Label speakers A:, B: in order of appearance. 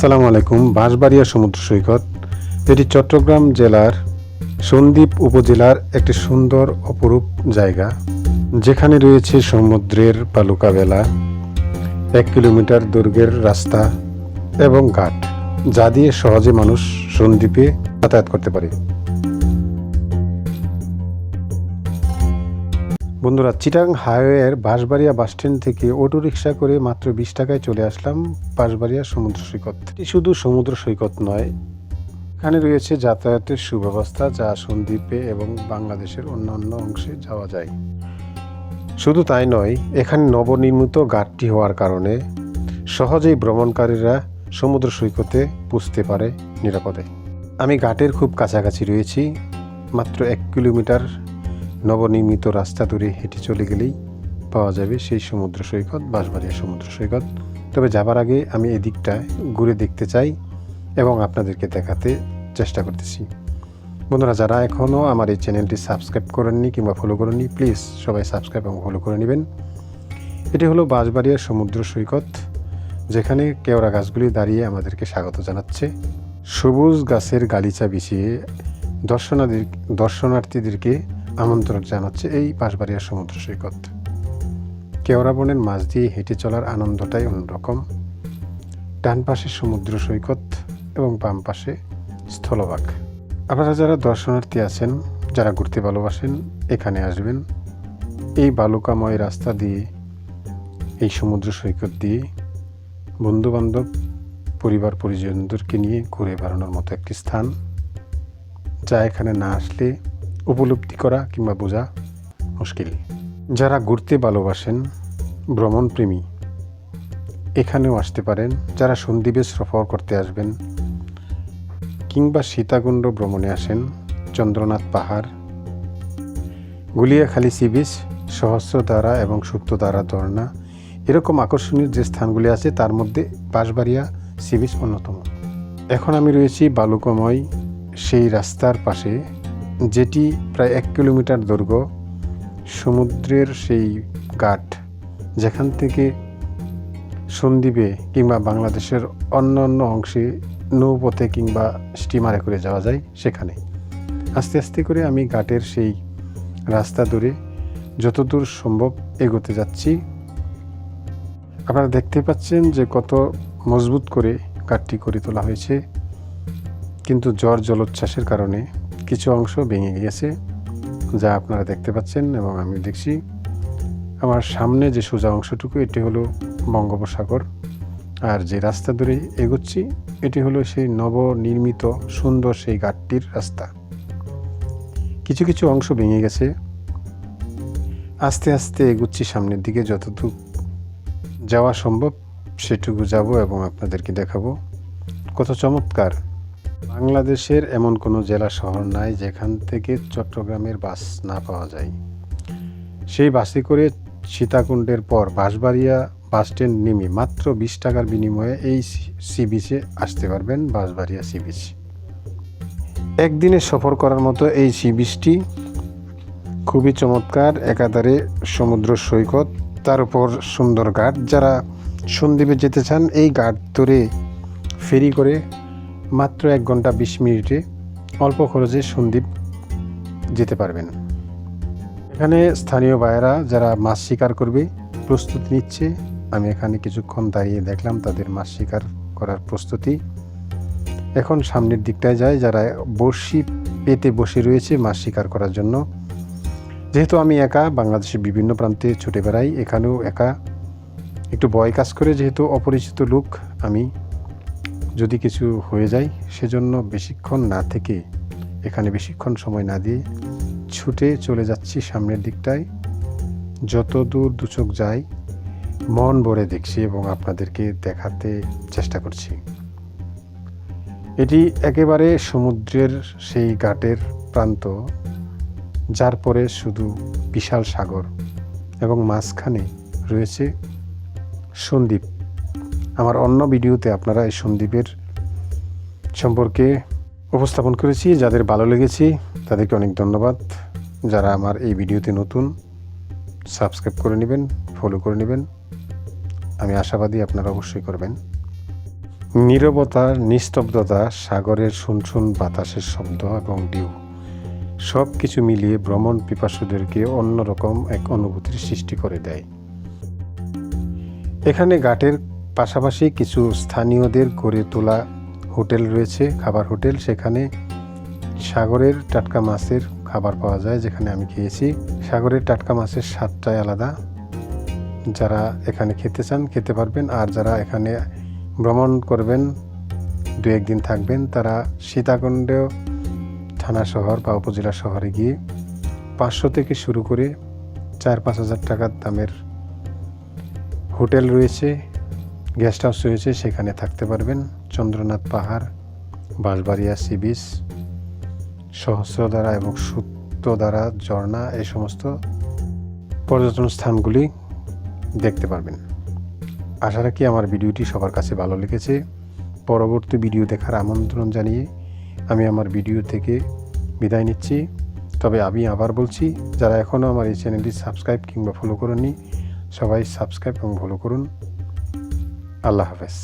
A: আসসালামু আলাইকুম। বাঁশবাড়িয়া সমুদ্র সৈকত এটি চট্টগ্রাম জেলার সন্দ্বীপ উপজেলার একটি সুন্দর অপরূপ জায়গা, যেখানে রয়েছে সমুদ্রের বালুকা বেলা, 1 কিলোমিটার দৈর্ঘ্যের রাস্তা এবং ঘাট, যা দিয়ে সহজে মানুষ সন্দ্বীপে যাতায়াত করতে পারে। বন্ধুরা, চিটাং হাইওয়ের বাঁশবাড়িয়া বাসস্ট্যান্ড থেকে অটো রিক্সা করে মাত্র 20 টাকায় চলে আসলাম বাঁশবাড়িয়া সমুদ্র সৈকত। এটি শুধু সমুদ্র সৈকত নয়, এখানে রয়েছে যাতায়াতের সুব্যবস্থা, যা সন্দ্বীপে এবং বাংলাদেশের অন্যান্য অংশে যাওয়া যায়। শুধু তাই নয়, এখানে নবনির্মিত ঘাটটি হওয়ার কারণে সহজেই ভ্রমণকারীরা সমুদ্র সৈকতে পৌঁছতে পারে নিরাপদে। আমি ঘাটের খুব কাছাকাছি রয়েছি। মাত্র 1 কিলোমিটার নবনির্মিত রাস্তা ধরে হেঁটে চলে গেলেই পাওয়া যাবে সেই সমুদ্র সৈকত, বাঁশবাড়িয়া সমুদ্র সৈকত। তবে যাবার আগে আমি এদিকটায় ঘুরে দেখতে চাই এবং আপনাদেরকে দেখাতে চেষ্টা করতেছি। বন্ধুরা, যারা এখনও আমার এই চ্যানেলটি সাবস্ক্রাইব করেননি কিংবা ফলো করেননি, প্লিজ সবাই সাবস্ক্রাইব এবং ফলো করে নেবেন। এটি হলো বাঁশবাড়িয়া সমুদ্র সৈকত, যেখানে কেওড়া গাছগুলি দাঁড়িয়ে আমাদেরকে স্বাগত জানাচ্ছে। সবুজ গাছের গালিচা বিছিয়ে দর্শনার্থীদেরকে আমন্ত্রণ জানাচ্ছে এই বাঁশবাড়িয়া সমুদ্র সৈকত। কেওড়া বনের মাঝ দিয়ে হেঁটে চলার আনন্দটাই অন্যরকম। ডান পাশে সমুদ্র সৈকত এবং বাম পাশে স্থলভাগ। আপনারা যারা দর্শনার্থী আছেন, যারা ঘুরতে ভালোবাসেন, এখানে আসবেন। এই বালুকাময় রাস্তা দিয়ে, এই সমুদ্র সৈকত দিয়ে বন্ধুবান্ধব, পরিবার পরিজনদেরকে নিয়ে ঘুরে বেড়ানোর মতো একটি স্থান, যা এখানে না আসলে উপলব্ধি করা কিংবা বোঝা মুশকিল। যারা ঘুরতে ভালোবাসেন, ভ্রমণপ্রেমী, এখানেও আসতে পারেন। যারা সন্দ্বীপে সফর করতে আসবেন কিংবা সীতাকুণ্ড ভ্রমণে আসেন, চন্দ্রনাথ পাহাড়, গুলিয়াখালী সি বিচ, সহস্রধারা এবং সুপ্তধারা ঝর্ণা, এরকম আকর্ষণীয় যে স্থানগুলি আছে তার মধ্যে বাঁশবাড়িয়া সি বিচ অন্যতম। এখন আমি রয়েছি বালুকাময় সেই রাস্তার পাশে, যেটি প্রায় 1 কিলোমিটার দৈর্ঘ্য। সমুদ্রের সেই ঘাট, যেখান থেকে সন্দ্বীপে কিংবা বাংলাদেশের অন্য অন্য অংশে নৌপথে কিংবা স্টিমারে করে যাওয়া যায়, সেখানে আস্তে আস্তে করে আমি ঘাটের সেই রাস্তা ধরে যতদূর সম্ভব এগোতে যাচ্ছি। আপনারা দেখতে পাচ্ছেন যে কত মজবুত করে ঘাটটি করে তোলা হয়েছে, কিন্তু ঝড় জলোচ্ছ্বাসের কারণে কিছু অংশ ভেঙে গিয়েছে, যা আপনারা দেখতে পাচ্ছেন এবং আমি দেখছি। আমার সামনে যে সোজা অংশটুকু, এটি হলো বঙ্গোপসাগর, আর যে রাস্তা ধরে এগোচ্ছি এটি হলো সেই নবনির্মিত সুন্দর সেই ঘাটটির রাস্তা। কিছু কিছু অংশ ভেঙে গেছে। আস্তে আস্তে এগোচ্ছি সামনের দিকে, যতটুকু যাওয়া সম্ভব সেটুকু যাব এবং আপনাদেরকে দেখাবো কত চমৎকার। বাংলাদেশের এমন কোনো জেলা শহর নাই যেখান থেকে চট্টগ্রামের বাস না পাওয়া যায়। সেই বাসে করে সীতাকুণ্ডের পর বাঁশবাড়িয়া বাস স্ট্যান্ড নেমে মাত্র 20 টাকার বিনিময়ে এই সি বিচে আসতে পারবেন, বাঁশবাড়িয়া সি বিচ। একদিনে সফর করার মতো এই সি বিচটি খুবই চমৎকার। একাধারে সমুদ্র সৈকত, তার উপর সুন্দর ঘাট। যারা সন্দ্বীপে যেতে চান, এই ঘাট ধরে ফেরি করে মাত্র 1 ঘন্টা 20 মিনিটে অল্প খরচে সন্দ্বীপ যেতে পারবেন। এখানে স্থানীয় ভাইয়েরা যারা মাছ শিকার করবে প্রস্তুতি নিচ্ছে। আমি এখানে কিছুক্ষণ দাঁড়িয়ে দেখলাম তাদের মাছ শিকার করার প্রস্তুতি। এখন সামনের দিকটায় যায়, যারা বড়শি পেতে বসে রয়েছে মাছ শিকার করার জন্য। যেহেতু আমি একা বাংলাদেশের বিভিন্ন প্রান্তে ছুটে বেড়াই, এখানেও একা একটু ভয় কাজ করে, যেহেতু অপরিচিত লোক আমি, যদি কিছু হয়ে যায়, সেজন্য বেশিক্ষণ না থেকে, এখানে বেশিক্ষণ সময় না দিয়ে ছুটে চলে যাচ্ছি সামনের দিকটায়। যত দূর দুচোখ যাই মন ভরে দেখছি এবং আপনাদেরকে দেখাতে চেষ্টা করছি। এটি একেবারে সমুদ্রের সেই ঘাটের প্রান্ত, যার পরে শুধু বিশাল সাগর এবং মাঝখানে রয়েছে সন্দ্বীপ। আমার অন্য ভিডিওতে আপনারা এই সন্দ্বীপের সম্পর্কে উপস্থাপন করেছি। যাদের ভালো লেগেছে তাদেরকে অনেক ধন্যবাদ। যারা আমার এই ভিডিওতে নতুন, সাবস্ক্রাইব করে নেবেন, ফলো করে নেবেন। আমি আশাবাদী আপনারা অবশ্যই করবেন। নীরবতা, নিস্তব্ধতা, সাগরের শুনশুন বাতাসের শব্দ এবং ঢেউ সব কিছু মিলিয়ে ভ্রমণ পিপাসুদেরকে অন্যরকম এক অনুভূতির সৃষ্টি করে দেয়। এখানে ঘাটের পাশাপাশি কিছু স্থানীয়দের গড়ে তোলা হোটেল রয়েছে, খাবার হোটেল। সেখানে সাগরের টাটকা মাছের খাবার পাওয়া যায়, যেখানে আমি খেয়েছি। সাগরের টাটকা মাছের স্বাদটাই আলাদা। যারা এখানে খেতে চান খেতে পারবেন, আর যারা এখানে ভ্রমণ করবেন 2-1 দিন থাকবেন, তারা সীতাকুণ্ড থানা শহর বা উপজেলা শহরে গিয়ে 500 থেকে শুরু করে 4-5 হাজার টাকার দামের হোটেল রয়েছে, গেস্ট হাউস রয়েছে, সেখানে থাকতে পারবেন। চন্দ্রনাথ পাহাড়, বাঁশবাড়িয়া সি বিচ, সহস্রধারা এবং সূত্রধারা ঝর্ণা, এই সমস্ত পর্যটন স্থানগুলি দেখতে পারবেন। আশা রাখি আমার ভিডিওটি সবার কাছে ভালো লেগেছে। পরবর্তী ভিডিও দেখার আমন্ত্রণ জানিয়ে আমি আমার ভিডিও থেকে বিদায় নিচ্ছি। তবে আমি আবার বলছি, যারা এখনও আমার এই চ্যানেলটি সাবস্ক্রাইব কিংবা ফলো করেননি, সবাই সাবস্ক্রাইব এবং ফলো করুন। আল্লাহ হাফেজ।